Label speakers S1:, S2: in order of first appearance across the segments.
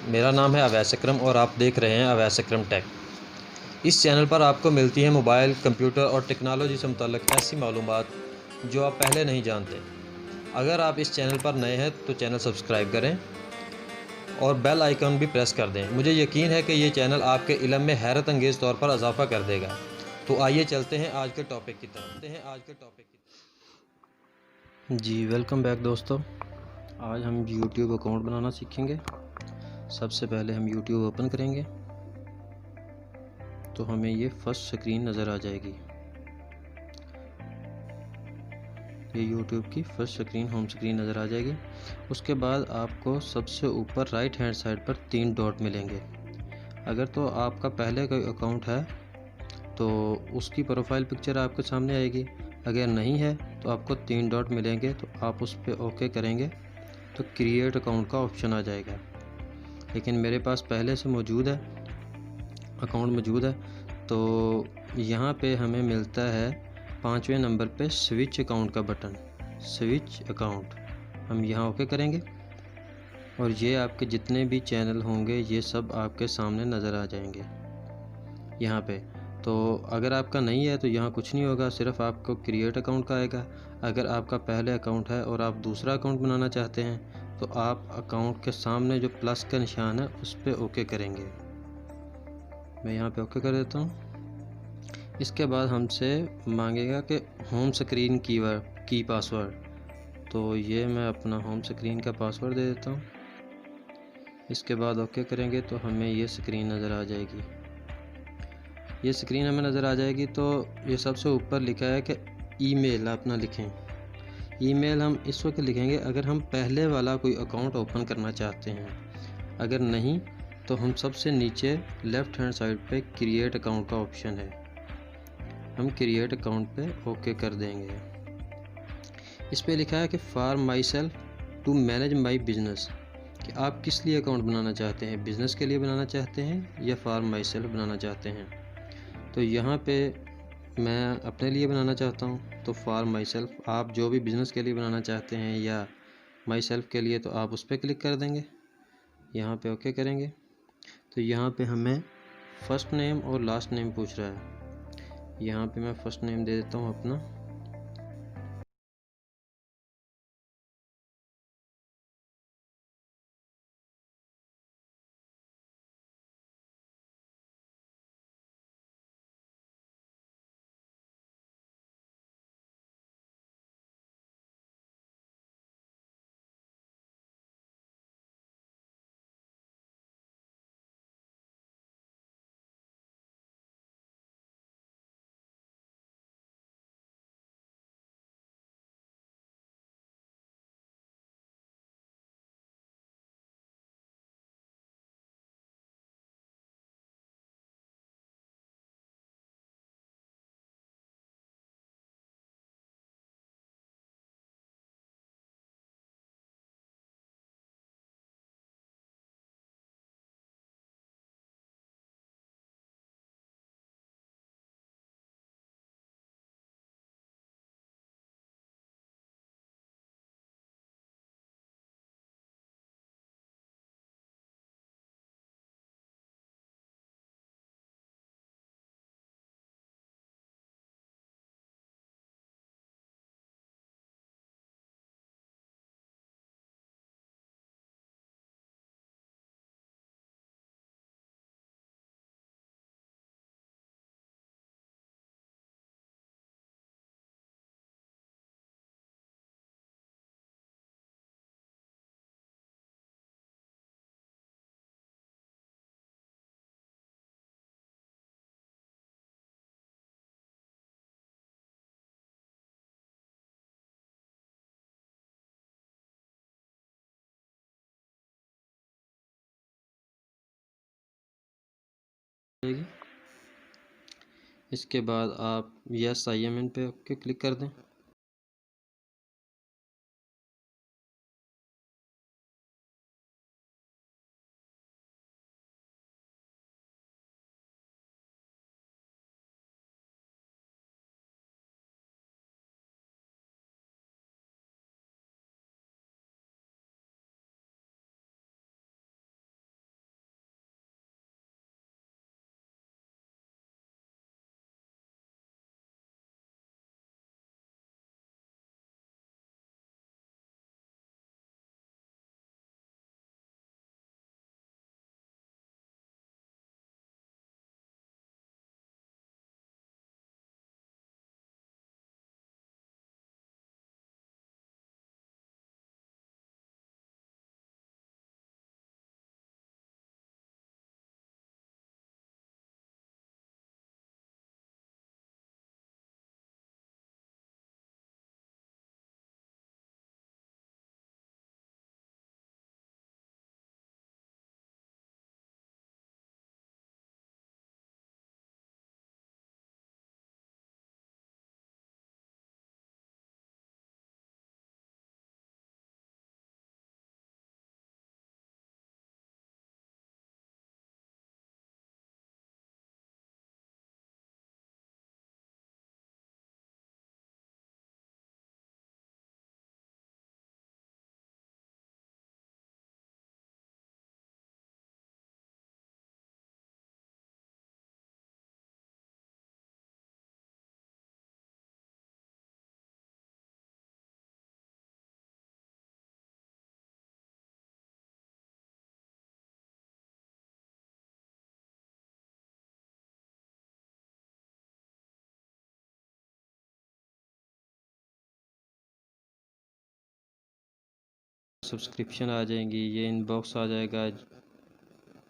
S1: मेरा नाम है अवैस अकरम और आप देख रहे हैं अवैस अकरम टेक। इस चैनल पर आपको मिलती है मोबाइल, कंप्यूटर और टेक्नोलॉजी से मुतल्लिक़ ऐसी मालूमात जो आप पहले नहीं जानते। अगर आप इस चैनल पर नए हैं तो चैनल सब्सक्राइब करें और बेल आइकन भी प्रेस कर दें। मुझे यकीन है कि ये चैनल आपके इल्म में हैरत अंगेज़ तौर पर इजाफ़ा कर देगा। तो आइए चलते हैं आज के टॉपिक की तरफ। जी वेलकम बैक दोस्तों। आज हम यूट्यूब अकाउंट बनाना सीखेंगे। सबसे पहले हम यूट्यूब ओपन करेंगे तो हमें ये फर्स्ट स्क्रीन नज़र आ जाएगी। ये यूट्यूब की फर्स्ट स्क्रीन, होम स्क्रीन नज़र आ जाएगी। उसके बाद आपको सबसे ऊपर राइट हैंड साइड पर 3 डॉट मिलेंगे। अगर तो आपका पहले कोई अकाउंट है तो उसकी प्रोफाइल पिक्चर आपके सामने आएगी। अगर नहीं है तो आपको 3 डॉट मिलेंगे, तो आप उस पर ओके करेंगे तो क्रिएट अकाउंट का ऑप्शन आ जाएगा। लेकिन मेरे पास पहले से अकाउंट मौजूद है, तो यहाँ पे हमें मिलता है 5वें नंबर पे स्विच अकाउंट का बटन, स्विच अकाउंट। हम यहाँ ओके करेंगे और ये आपके जितने भी चैनल होंगे ये सब आपके सामने नज़र आ जाएंगे यहाँ पे। तो अगर आपका नहीं है तो यहाँ कुछ नहीं होगा, सिर्फ आपको क्रिएट अकाउंट का आएगा। अगर आपका पहले अकाउंट है और आप दूसरा अकाउंट बनाना चाहते हैं तो आप अकाउंट के सामने जो प्लस का निशान है उस पर ओके करेंगे। मैं यहाँ पे ओके कर देता हूँ। इसके बाद हमसे मांगेगा कि होम स्क्रीन की पासवर्ड, तो ये मैं अपना होम स्क्रीन का पासवर्ड दे देता हूँ। इसके बाद ओके करेंगे तो हमें ये स्क्रीन नज़र आ जाएगी। ये स्क्रीन हमें नज़र आ जाएगी तो ये सबसे ऊपर लिखा है कि ईमेल अपना लिखें। ईमेल हम इस वक्त लिखेंगे अगर हम पहले वाला कोई अकाउंट ओपन करना चाहते हैं। अगर नहीं तो हम सबसे नीचे लेफ़्ट हैंड साइड पे क्रिएट अकाउंट का ऑप्शन है, हम क्रिएट अकाउंट पे ओके कर देंगे। इस पे लिखा है कि for myself to manage my business, कि आप किस लिए अकाउंट बनाना चाहते हैं, बिज़नेस के लिए बनाना चाहते हैं या फॉर माई सेल्फ बनाना चाहते हैं। तो यहाँ पे मैं अपने लिए बनाना चाहता हूँ तो फॉर माई सेल्फ। आप जो भी बिज़नेस के लिए बनाना चाहते हैं या माई सेल्फ के लिए तो आप उस पर क्लिक कर देंगे, यहाँ पे ओके करेंगे। तो यहाँ पे हमें फ़र्स्ट नेम और लास्ट नेम पूछ रहा है। यहाँ पे मैं फ़र्स्ट नेम दे देता हूँ अपना। इसके बाद आप यस आई एम इन पे ओके क्लिक कर दें। सब्सक्रिप्शन आ जाएंगी, ये इनबॉक्स आ जाएगा,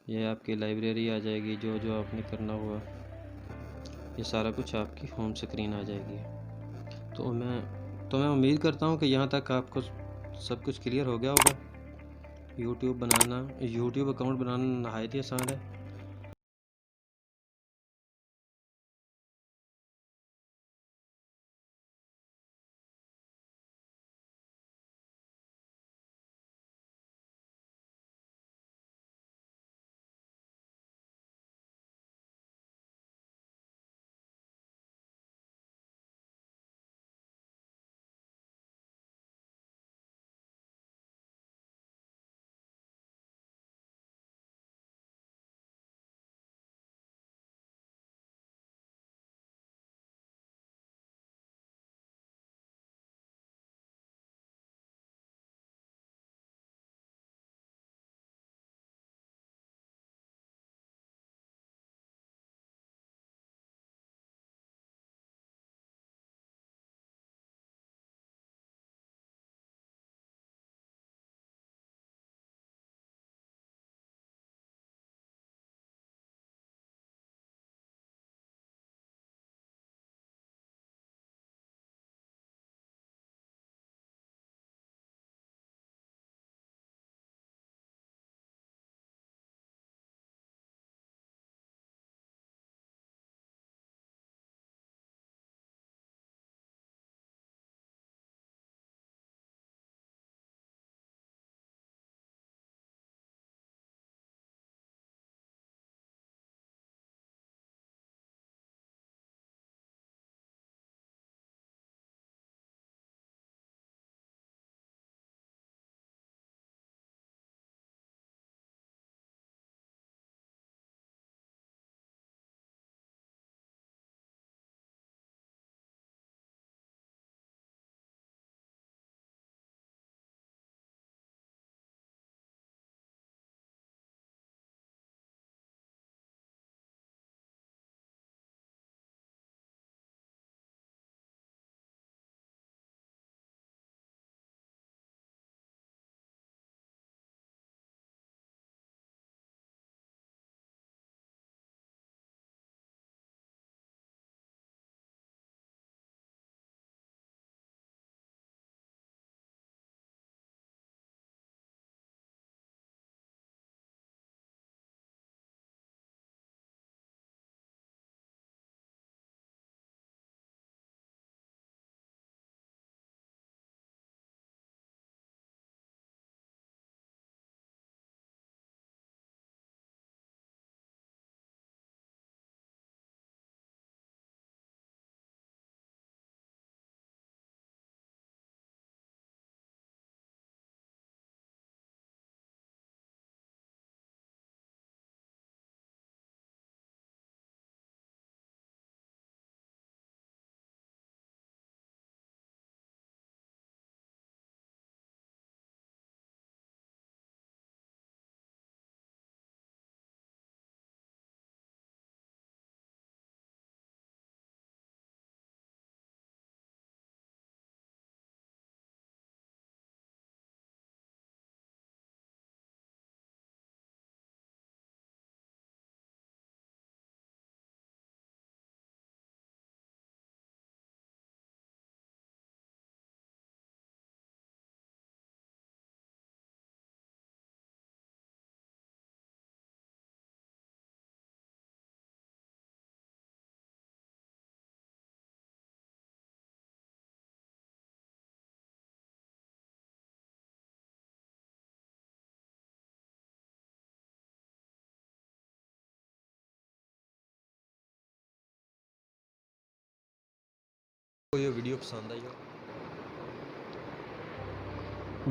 S1: ये आपकी लाइब्रेरी आ जाएगी, जो जो आपने करना हुआ ये सारा कुछ आपकी होम स्क्रीन आ जाएगी। तो मैं उम्मीद करता हूँ कि यहाँ तक आपको सब कुछ क्लियर हो गया होगा। यूट्यूब अकाउंट बनाना नहायत ही आसान है।
S2: ये वीडियो पसंद आई हो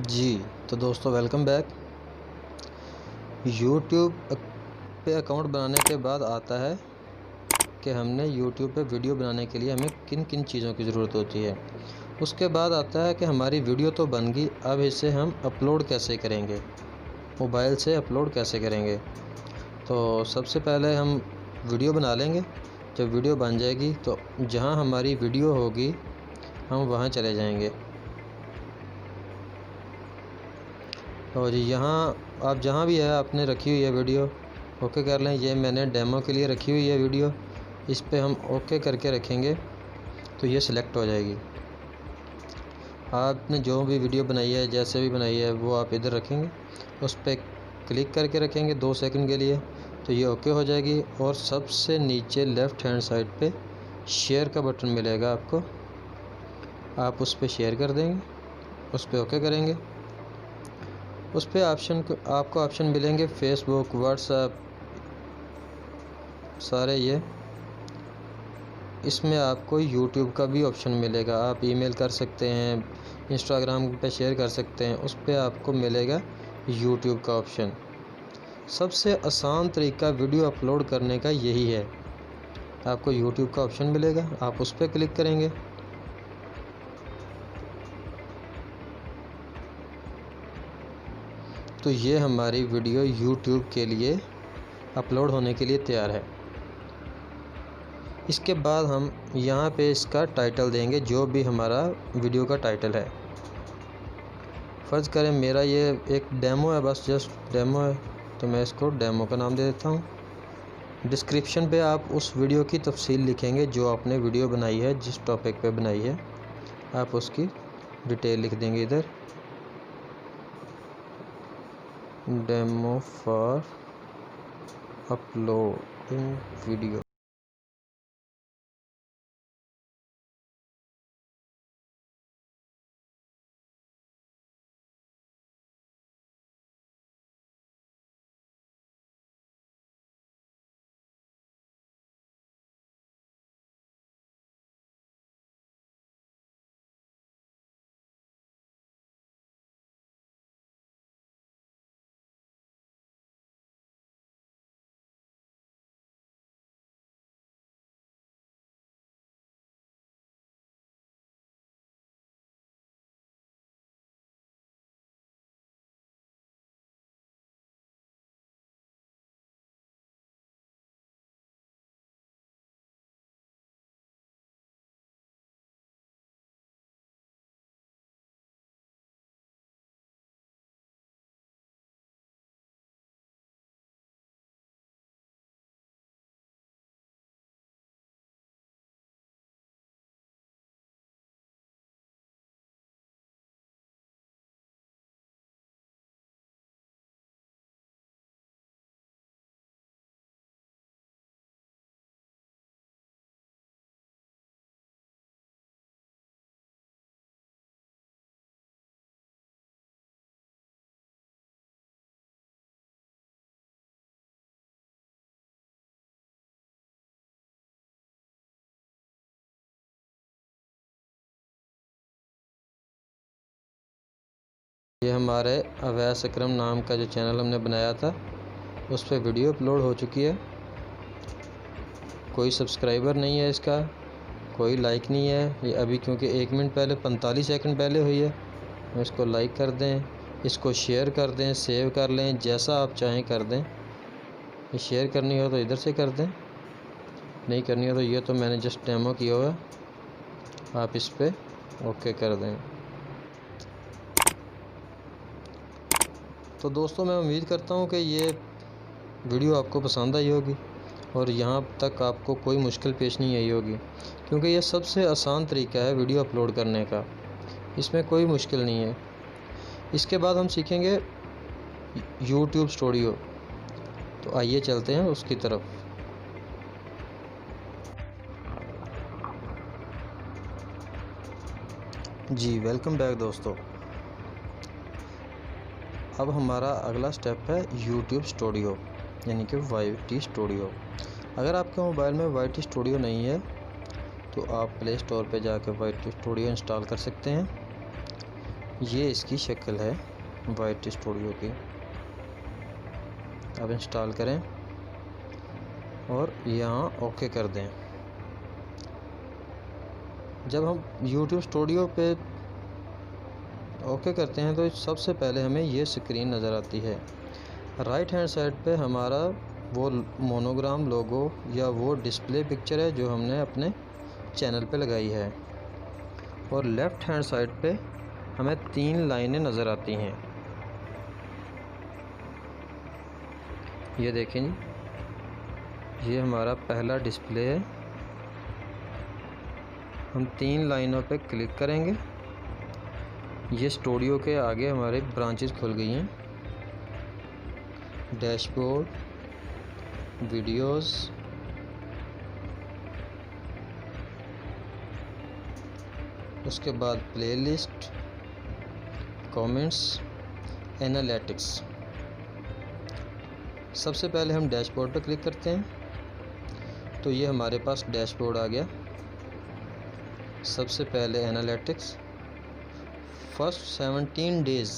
S1: जी, तो दोस्तों वेलकम बैक। यूट्यूब पे अकाउंट बनाने के बाद आता है कि हमने यूट्यूब पे वीडियो बनाने के लिए हमें किन किन चीज़ों की ज़रूरत होती है। उसके बाद आता है कि हमारी वीडियो तो बन गई, अब इसे हम अपलोड कैसे करेंगे, मोबाइल से अपलोड कैसे करेंगे। तो सबसे पहले हम वीडियो बना लेंगे। जब वीडियो बन जाएगी तो जहाँ हमारी वीडियो होगी हम वहाँ चले जाएंगे। और यहाँ आप जहाँ भी है आपने रखी हुई है वीडियो, ओके कर लें। ये मैंने डेमो के लिए रखी हुई है वीडियो, इस पे हम ओके करके रखेंगे तो ये सिलेक्ट हो जाएगी। आपने जो भी वीडियो बनाई है, जैसे भी बनाई है, वो आप इधर रखेंगे, उस पर क्लिक करके रखेंगे 2 सेकंड के लिए तो ये ओके हो जाएगी। और सबसे नीचे लेफ़्ट हैंड साइड पे शेयर का बटन मिलेगा आपको, आप उस पर शेयर कर देंगे, उस पर ओके करेंगे। उस पर आपको ऑप्शन मिलेंगे फेसबुक, व्हाट्सएप, सारे ये। इसमें आपको यूट्यूब का भी ऑप्शन मिलेगा, आप ईमेल कर सकते हैं, इंस्टाग्राम पे शेयर कर सकते हैं, उस पर आपको मिलेगा यूट्यूब का ऑप्शन। सबसे आसान तरीका वीडियो अपलोड करने का यही है, आपको यूट्यूब का ऑप्शन मिलेगा, आप उस पर क्लिक करेंगे। तो ये हमारी वीडियो यूट्यूब के लिए अपलोड होने के लिए तैयार है। इसके बाद हम यहाँ पे इसका टाइटल देंगे, जो भी हमारा वीडियो का टाइटल है। फ़र्ज़ करें मेरा ये एक डेमो है, बस जस्ट डेमो है, तो मैं इसको डेमो का नाम दे देता हूँ। डिस्क्रिप्शन पे आप उस वीडियो की तफसील लिखेंगे, जो आपने वीडियो बनाई है, जिस टॉपिक पे बनाई है, आप उसकी डिटेल लिख देंगे इधर, डेमो फॉर अपलोडिंग वीडियो। ये हमारे अवैस अकरम नाम का जो चैनल हमने बनाया था, उस पर वीडियो अपलोड हो चुकी है। कोई सब्सक्राइबर नहीं है इसका, कोई लाइक नहीं है ये अभी, क्योंकि 1 मिनट पहले 45 सेकंड पहले हुई है। इसको लाइक कर दें, इसको शेयर कर दें, सेव कर लें, जैसा आप चाहें कर दें। ये शेयर करनी हो तो इधर से कर दें, नहीं करनी हो तो ये तो मैंने जस्ट डेमो किया हुआ है, आप इस पर ओके कर दें। तो दोस्तों मैं उम्मीद करता हूँ कि ये वीडियो आपको पसंद आई होगी और यहाँ तक आपको कोई मुश्किल पेश नहीं आई होगी, क्योंकि ये सबसे आसान तरीका है वीडियो अपलोड करने का, इसमें कोई मुश्किल नहीं है। इसके बाद हम सीखेंगे यूट्यूब स्टूडियो, तो आइए चलते हैं उसकी तरफ। जी वेलकम बैक दोस्तों। अब हमारा अगला स्टेप है यूट्यूब स्टूडियो, यानी कि YT स्टूडियो। अगर आपके मोबाइल में YT स्टूडियो नहीं है तो आप प्ले स्टोर पे जाकर YT स्टूडियो इंस्टॉल कर सकते हैं। ये इसकी शक्ल है YT स्टूडियो की। अब इंस्टॉल करें और यहाँ ओके कर दें। जब हम YouTube स्टूडियो पे ओके करते हैं तो सबसे पहले हमें ये स्क्रीन नज़र आती है। राइट हैंड साइड पे हमारा वो मोनोग्राम लोगो या वो डिस्प्ले पिक्चर है जो हमने अपने चैनल पे लगाई है, और लेफ़्ट हैंड साइड पे हमें 3 लाइनें नज़र आती हैं। ये देखें जी, ये हमारा पहला डिस्प्ले है। हम 3 लाइनों पे क्लिक करेंगे। ये स्टूडियो के आगे हमारे ब्रांचेस खुल गई हैं। डैशबोर्ड, वीडियोस, उसके बाद प्लेलिस्ट, कमेंट्स, एनालिटिक्स। सबसे पहले हम डैशबोर्ड पर क्लिक करते हैं तो ये हमारे पास डैशबोर्ड आ गया। सबसे पहले एनालिटिक्स, फर्स्ट 17 डेज़,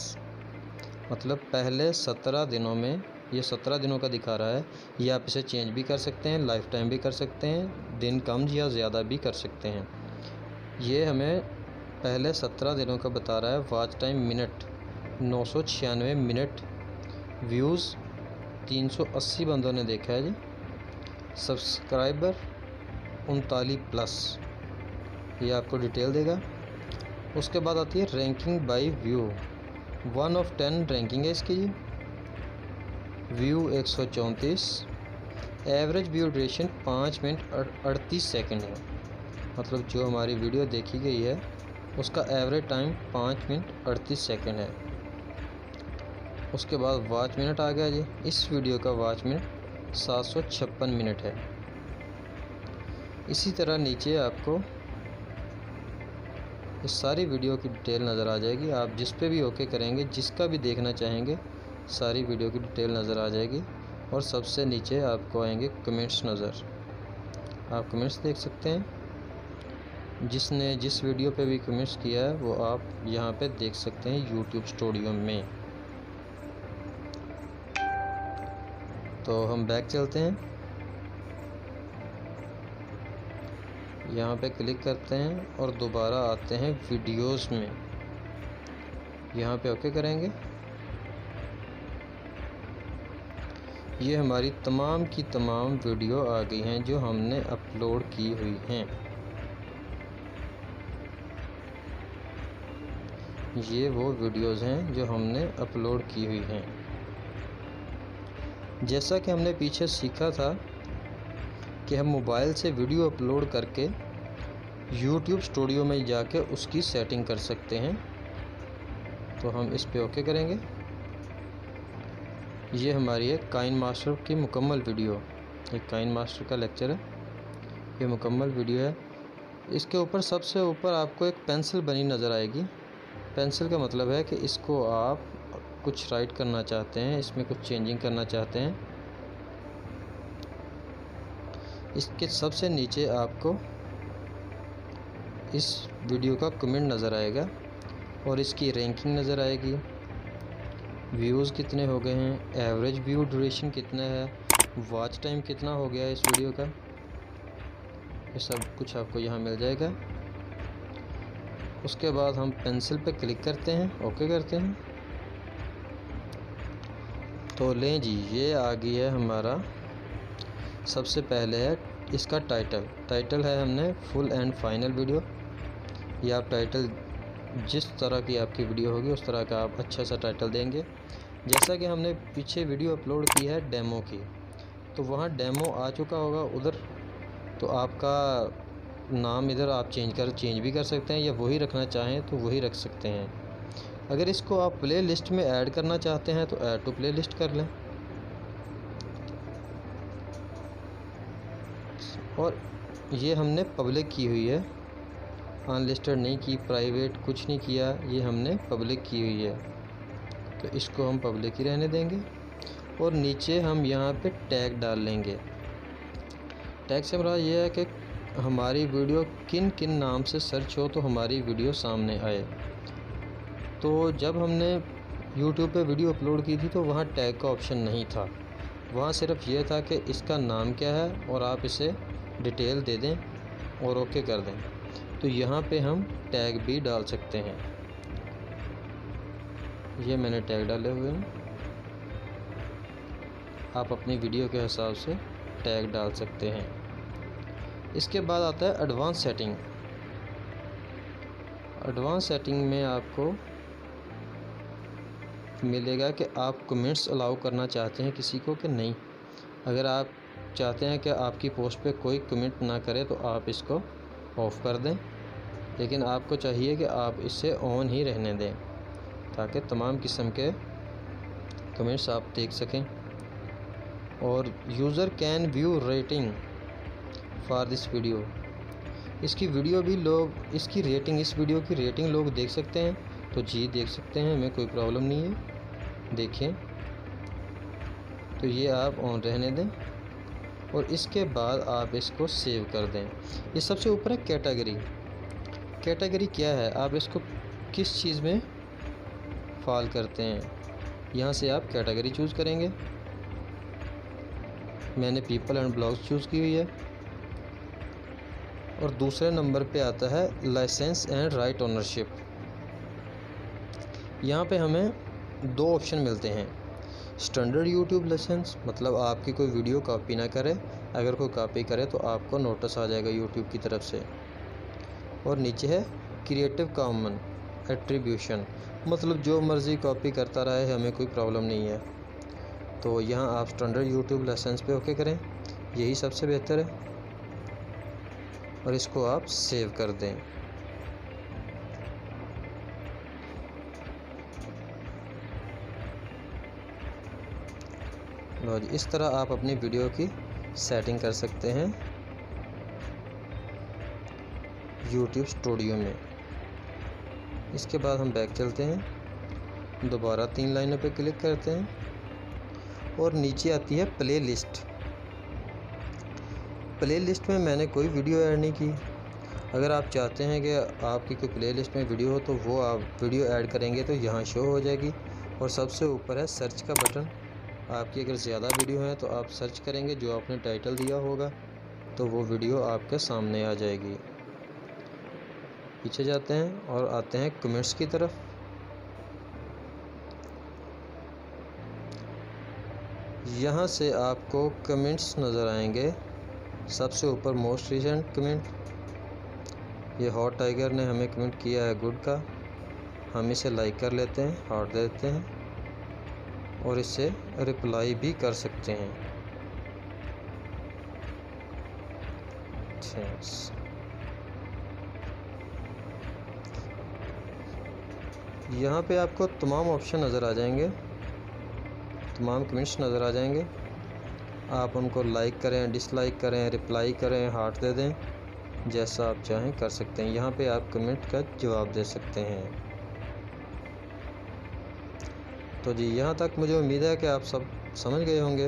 S1: मतलब पहले 17 दिनों में, ये 17 दिनों का दिखा रहा है। ये आप इसे चेंज भी कर सकते हैं, लाइफ टाइम भी कर सकते हैं, दिन कम या ज़्यादा भी कर सकते हैं। ये हमें पहले 17 दिनों का बता रहा है। Watch time minute 996 minute, views 380 बंदों ने देखा है जी, सब्सक्राइबर 39+, ये आपको डिटेल देगा। उसके बाद आती है ranking by view, 1 of 10 ranking है इसकी जी। View 134, average view duration 5 minute 38 second है, मतलब जो हमारी वीडियो देखी गई है उसका एवरेज टाइम 5 मिनट 38 सेकंड है। उसके बाद वॉच मिनट आ गया जी। इस वीडियो का वॉच मिनट 756 मिनट है। इसी तरह नीचे आपको इस सारी वीडियो की डिटेल नज़र आ जाएगी। आप जिस पे भी ओके करेंगे, जिसका भी देखना चाहेंगे, सारी वीडियो की डिटेल नज़र आ जाएगी। और सबसे नीचे आपको आएंगे कमेंट्स नज़र, आप कमेंट्स देख सकते हैं। जिसने जिस वीडियो पे भी कमेंट्स किया है वो आप यहाँ पे देख सकते हैं यूट्यूब स्टूडियो में। तो हम बैक चलते हैं, यहाँ पे क्लिक करते हैं और दोबारा आते हैं वीडियोस में। यहाँ पे ओके करेंगे। ये हमारी तमाम की तमाम वीडियो आ गई हैं जो हमने अपलोड की हुई हैं। ये वो वीडियोस हैं जो हमने अपलोड की हुई हैं। जैसा कि हमने पीछे सीखा था कि हम मोबाइल से वीडियो अपलोड करके YouTube स्टूडियो में जाके उसकी सेटिंग कर सकते हैं। तो हम इस पे ओके करेंगे। ये हमारी है काइन मास्टर की मुकम्मल वीडियो, ये काइन मास्टर का लेक्चर है, ये मुकम्मल वीडियो है। इसके ऊपर सबसे ऊपर आपको एक पेंसिल बनी नज़र आएगी। पेंसिल का मतलब है कि इसको आप कुछ राइट करना चाहते हैं, इसमें कुछ चेंजिंग करना चाहते हैं। इसके सबसे नीचे आपको इस वीडियो का कमेंट नज़र आएगा और इसकी रैंकिंग नज़र आएगी, व्यूज़ कितने हो गए हैं, एवरेज व्यू ड्यूरेशन कितना है, वॉच टाइम कितना हो गया है इस वीडियो का, ये सब कुछ आपको यहाँ मिल जाएगा। उसके बाद हम पेंसिल पे क्लिक करते हैं, ओके करते हैं। तो लें जी, ये आ गई है हमारा। सबसे पहले है इसका टाइटल है हमने फुल एंड फाइनल वीडियो। ये आप टाइटल जिस तरह की आपकी वीडियो होगी उस तरह का आप अच्छा सा टाइटल देंगे। जैसा कि हमने पीछे वीडियो अपलोड की है डेमो की, तो वहाँ डेमो आ चुका होगा उधर, तो आपका नाम इधर आप चेंज भी कर सकते हैं, या वही रखना चाहें तो वही रख सकते हैं। अगर इसको आप प्ले लिस्ट में ऐड करना चाहते हैं तो ऐड टू प्ले लिस्ट कर लें। और ये हमने पब्लिक की हुई है, अनलिस्टेड नहीं की, प्राइवेट कुछ नहीं किया, ये हमने पब्लिक की हुई है, तो इसको हम पब्लिक ही रहने देंगे। और नीचे हम यहाँ पे टैग डाल लेंगे। टैग से हमारा ये है कि हमारी वीडियो किन किन नाम से सर्च हो तो हमारी वीडियो सामने आए। तो जब हमने YouTube पे वीडियो अपलोड की थी तो वहाँ टैग का ऑप्शन नहीं था, वहाँ सिर्फ ये था कि इसका नाम क्या है और आप इसे डिटेल दे दें और ओके कर दें। तो यहाँ पे हम टैग भी डाल सकते हैं। ये मैंने टैग डाले हुए हैं, आप अपनी वीडियो के हिसाब से टैग डाल सकते हैं। इसके बाद आता है एडवांस सेटिंग। एडवांस सेटिंग में आपको मिलेगा कि आप कमेंट्स अलाउ करना चाहते हैं किसी को कि नहीं। अगर आप चाहते हैं कि आपकी पोस्ट पे कोई कमेंट ना करे तो आप इसको ऑफ़ कर दें, लेकिन आपको चाहिए कि आप इसे ऑन ही रहने दें ताकि तमाम किस्म के कमेंट्स आप देख सकें। और user can view rating for this video, इसकी वीडियो भी लोग, इसकी रेटिंग, इस वीडियो की रेटिंग लोग देख सकते हैं। तो जी देख सकते हैं, हमें कोई प्रॉब्लम नहीं है। देखें, तो ये आप ऑन रहने दें और इसके बाद आप इसको सेव कर दें। ये सबसे ऊपर है कैटेगरी। कैटेगरी क्या है, आप इसको किस चीज़ में फॉल करते हैं, यहाँ से आप कैटेगरी चूज़ करेंगे। मैंने पीपल एंड ब्लॉग्स चूज़ की हुई है। और दूसरे नंबर पे आता है लाइसेंस एंड राइट ओनरशिप। यहाँ पे हमें दो ऑप्शन मिलते हैं। स्टैंडर्ड यूट्यूब लाइसेंस, मतलब आपकी कोई वीडियो कॉपी ना करे, अगर कोई कॉपी करे तो आपको नोटिस आ जाएगा यूट्यूब की तरफ से। और नीचे है क्रिएटिव कॉमन एट्रीब्यूशन, मतलब जो मर्ज़ी कॉपी करता रहे, हमें कोई प्रॉब्लम नहीं है। तो यहाँ आप स्टैंडर्ड यूट्यूब लाइसेंस पे ओके करें, यही सबसे बेहतर है। और इसको आप सेव कर दें। लो जी, इस तरह आप अपनी वीडियो की सेटिंग कर सकते हैं YouTube स्टूडियो में। इसके बाद हम बैक चलते हैं, दोबारा 3 लाइनों पे क्लिक करते हैं और नीचे आती है प्ले लिस्ट। प्ले लिस्ट में मैंने कोई वीडियो ऐड नहीं की। अगर आप चाहते हैं कि आपकी कोई प्ले लिस्ट में वीडियो हो तो वो आप वीडियो ऐड करेंगे तो यहाँ शो हो जाएगी। और सबसे ऊपर है सर्च का बटन। आपकी अगर ज़्यादा वीडियो है तो आप सर्च करेंगे, जो आपने टाइटल दिया होगा तो वो वीडियो आपके सामने आ जाएगी। पीछे जाते हैं और आते हैं कमेंट्स की तरफ। यहाँ से आपको कमेंट्स नज़र आएंगे। सबसे ऊपर मोस्ट रिसेंट कमेंट, ये हॉट टाइगर ने हमें कमेंट किया है गुड का। हम इसे लाइक कर लेते हैं, हार्ट देते हैं और इसे रिप्लाई भी कर सकते हैं। थैंक्स। यहाँ पे आपको तमाम ऑप्शन नज़र आ जाएंगे, तमाम कमेंट्स नज़र आ जाएंगे। आप उनको लाइक करें, डिसलाइक करें, रिप्लाई करें, हार्ट दे दें, जैसा आप चाहें कर सकते हैं। यहाँ पे आप कमेंट का जवाब दे सकते हैं। तो जी यहाँ तक मुझे उम्मीद है कि आप सब समझ गए होंगे।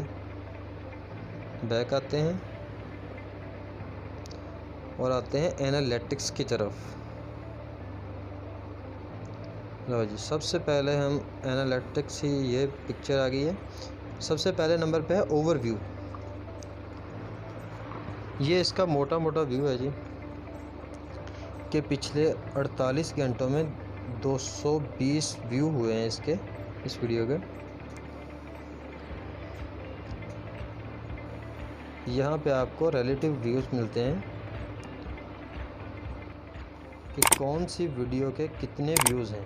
S1: बैक आते हैं और आते हैं एनालिटिक्स की तरफ। लो जी, सबसे पहले हम एनालिटिक्स ही, ये पिक्चर आ गई है। सबसे पहले नंबर पे है ओवरव्यू। ये इसका मोटा मोटा व्यू है जी, कि पिछले 48 घंटों में 220 व्यू हुए हैं इसके, इस वीडियो के। यहाँ पे आपको रिलेटिव व्यूज़ मिलते हैं कि कौन सी वीडियो के कितने व्यूज़ हैं।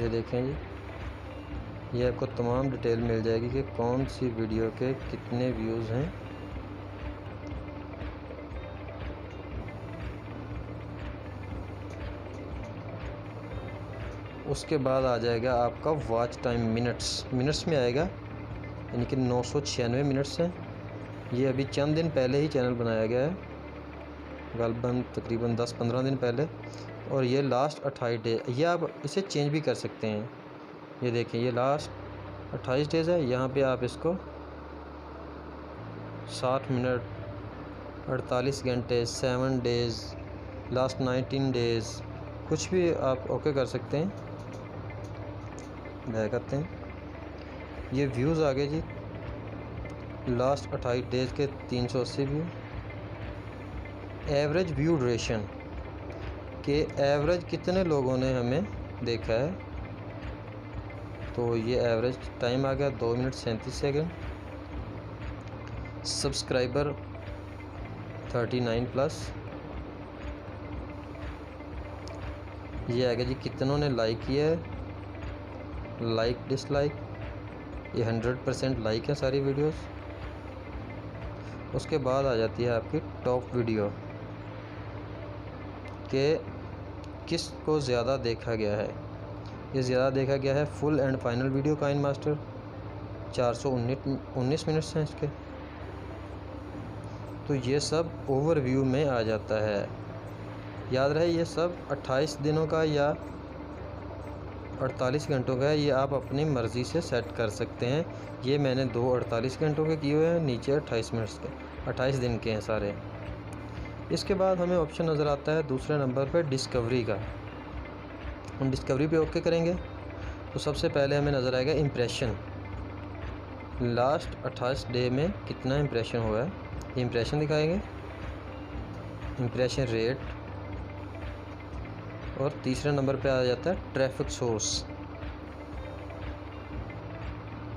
S1: ये देखें जी, ये आपको तमाम डिटेल मिल जाएगी कि कौन सी वीडियो के कितने व्यूज़ हैं। उसके बाद आ जाएगा आपका वॉच टाइम, मिनट्स में आएगा, यानी कि 996 मिनट्स हैं। ये अभी चंद दिन पहले ही चैनल बनाया गया है, गलबन तकरीबन 10-15 दिन पहले। और ये लास्ट 28 डे, ये आप इसे चेंज भी कर सकते हैं। ये देखें, ये लास्ट 28 डेज़ है। यहाँ पे आप इसको 60 मिनट, 48 घंटे, 7 डेज़, लास्ट 19 डेज़, कुछ भी आप ओके कर सकते हैं। बैक करते हैं। ये व्यूज़ आ गए जी, लास्ट 28 डेज़ के 380 व्यू। एवरेज व्यू ड्यूरेशन के एवरेज कितने लोगों ने हमें देखा है, तो ये एवरेज टाइम आ गया 2 मिनट 37 सेकंड। सब्सक्राइबर 39+। ये आ गया जी कितनों ने लाइक किया है, लाइक डिसलाइक, ये 100% लाइक है सारी वीडियोस। उसके बाद आ जाती है आपकी टॉप वीडियो के किस को ज़्यादा देखा गया है। ये ज़्यादा देखा गया है full and final video KineMaster, 419 minutes हैं इसके। तो ये सब ओवरव्यू में आ जाता है। याद रहे ये सब 28 दिनों का या 48 घंटों का है, ये आप अपनी मर्ज़ी से सेट कर सकते हैं। ये मैंने 2 48 घंटों के किए हुए हैं, नीचे 28 मिनट्स के, 28 दिन के हैं सारे। इसके बाद हमें ऑप्शन नज़र आता है दूसरे नंबर पे डिस्कवरी का। हम डिस्कवरी पे ओके करेंगे तो सबसे पहले हमें नज़र आएगा इम्प्रेशन, लास्ट 28 डे में कितना इम्प्रेशन हुआ है, ये इम्प्रेशन दिखाएंगे, इम्प्रेशन रेट। और तीसरे नंबर पे आ जाता है ट्रैफिक सोर्स।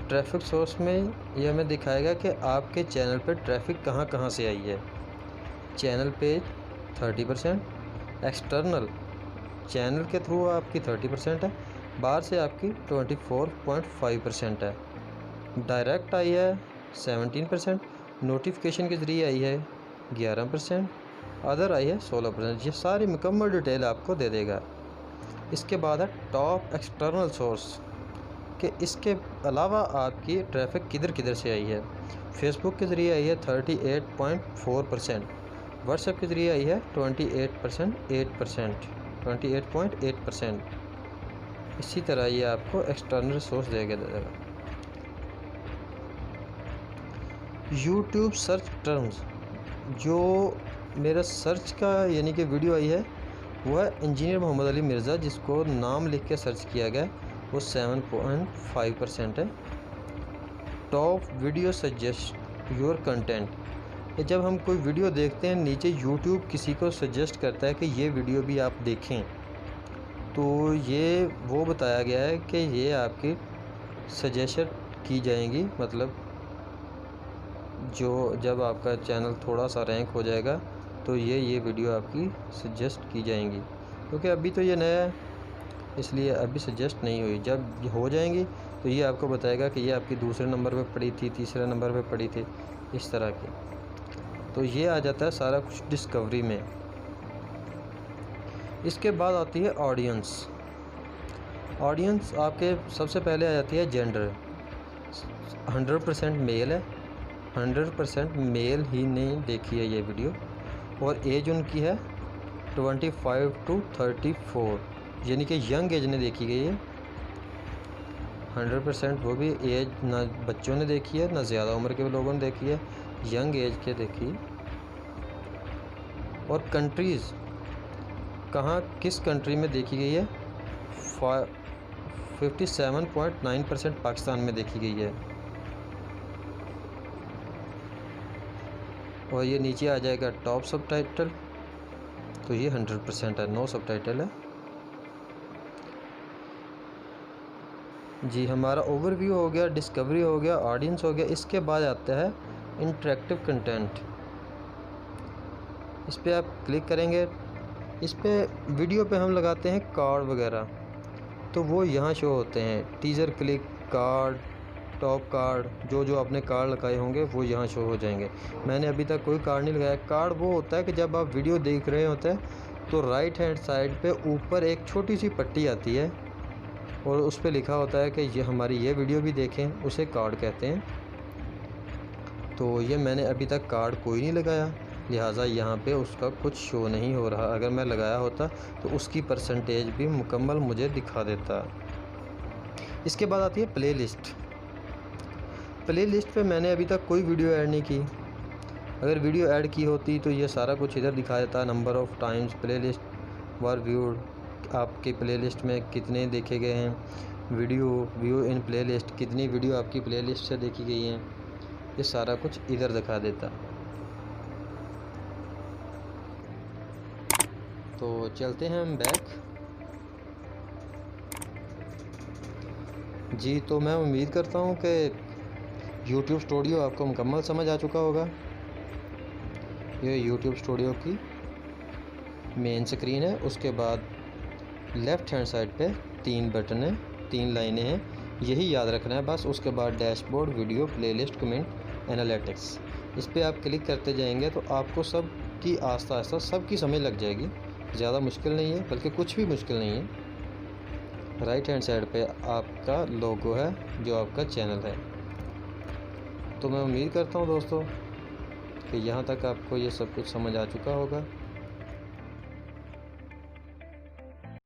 S1: ट्रैफिक सोर्स में ये हमें दिखाएगा कि आपके चैनल पे ट्रैफिक कहाँ कहाँ से आई है। चैनल पे 30%, एक्सटर्नल चैनल के थ्रू आपकी 30% है, बाहर से आपकी 24.5% है, डायरेक्ट आई है 17%, नोटिफिकेशन के ज़रिए आई है 11%, अदर आई है 16%। ये सारी मुकम्मल डिटेल आपको दे देगा। इसके बाद है टॉप एक्सटर्नल सोर्स कि इसके अलावा आपकी ट्रैफिक किधर किधर से आई है। फेसबुक के ज़रिए आई है 38.4%, व्हाट्सएप के ज़रिए आई है 28.8%। इसी तरह ये आपको एक्सटर्नल सोर्स देगा। यूट्यूब सर्च टर्म्स, जो मेरा सर्च का यानी कि वीडियो आई है वो है इंजीनियर मोहम्मद अली मिर्ज़ा, जिसको नाम लिख के सर्च किया गया, वो 7.5% है। Top video suggest your content, जब हम कोई वीडियो देखते हैं नीचे यूट्यूब किसी को सजेस्ट करता है कि ये वीडियो भी आप देखें, तो ये वो बताया गया है कि ये आपकी सजेशन की जाएंगी, मतलब जो जब आपका चैनल थोड़ा सा रैंक हो जाएगा तो ये वीडियो आपकी सजेस्ट की जाएंगी, क्योंकि अभी तो ये नया है इसलिए अभी सजेस्ट नहीं हुई। जब हो जाएंगी तो ये आपको बताएगा कि ये आपकी दूसरे नंबर पे पड़ी थी, तीसरे नंबर पे पड़ी थी, इस तरह की। तो ये आ जाता है सारा कुछ डिस्कवरी में। इसके बाद आती है ऑडियंस। ऑडियंस आपके सबसे पहले आ जाती है जेंडर, 100% मेल है, 100% मेल ही नहीं देखी है ये वीडियो। और एज उनकी है 25 to 34, यानी कि यंग एज ने देखी गई है। 100% वो भी एज ना बच्चों ने देखी है ना ज़्यादा उम्र के लोगों ने देखी है, यंग एज के देखी। और कंट्रीज़ कहाँ किस कंट्री में देखी गई है, 57.9% पाकिस्तान में देखी गई है। और ये नीचे आ जाएगा टॉप सबटाइटल, तो ये 100% है, नो सबटाइटल है। जी हमारा ओवरव्यू हो गया, डिस्कवरी हो गया, ऑडियंस हो गया। इसके बाद आता है इंटरेक्टिव कंटेंट। इस पर आप क्लिक करेंगे, इस पर वीडियो पे हम लगाते हैं कार्ड वगैरह, तो वो यहाँ शो होते हैं। Teaser click, card, top card, जो आपने कार्ड लगाए होंगे वो यहाँ शो हो जाएंगे। मैंने अभी तक कोई कार्ड नहीं लगाया। कार्ड वो होता है कि जब आप वीडियो देख रहे होते हैं तो राइट हैंड साइड पे ऊपर एक छोटी सी पट्टी आती है और उस पर लिखा होता है कि ये हमारी ये वीडियो भी देखें, उसे कार्ड कहते हैं। तो ये मैंने अभी तक कार्ड कोई नहीं लगाया, लिहाजा यहाँ पे उसका कुछ शो नहीं हो रहा। अगर मैं लगाया होता तो उसकी परसेंटेज भी मुकम्मल मुझे दिखा देता। इसके बाद आती है प्लेलिस्ट। प्लेलिस्ट पे मैंने अभी तक कोई वीडियो ऐड नहीं की। अगर वीडियो ऐड की होती तो ये सारा कुछ इधर दिखा देता, number of times playlist were viewed, आपके प्लेलिस्ट में कितने देखे गए हैं, वीडियो व्यू इन प्लेलिस्ट, कितनी वीडियो आपकी प्लेलिस्ट से देखी गई हैं, ये सारा कुछ इधर दिखा देता। तो चलते हैं हम बैक। जी तो मैं उम्मीद करता हूँ कि YouTube स्टूडियो आपको मुकम्मल समझ आ चुका होगा। ये YouTube स्टूडियो की मेन स्क्रीन है। उसके बाद लेफ़्ट हैंड साइड पे 3 बटन है, 3 लाइनें हैं। यही याद रखना है बस। उसके बाद dashboard, video, playlist, comment, analytics, इस पर आप क्लिक करते जाएंगे तो आपको सब की आस्ता आस्ता सबकी समझ लग जाएगी। ज़्यादा मुश्किल नहीं है, बल्कि कुछ भी मुश्किल नहीं है। राइट हैंड साइड पे आपका लोगो है जो आपका चैनल है। तो मैं उम्मीद करता हूँ दोस्तों कि यहाँ तक आपको ये सब कुछ समझ आ चुका होगा।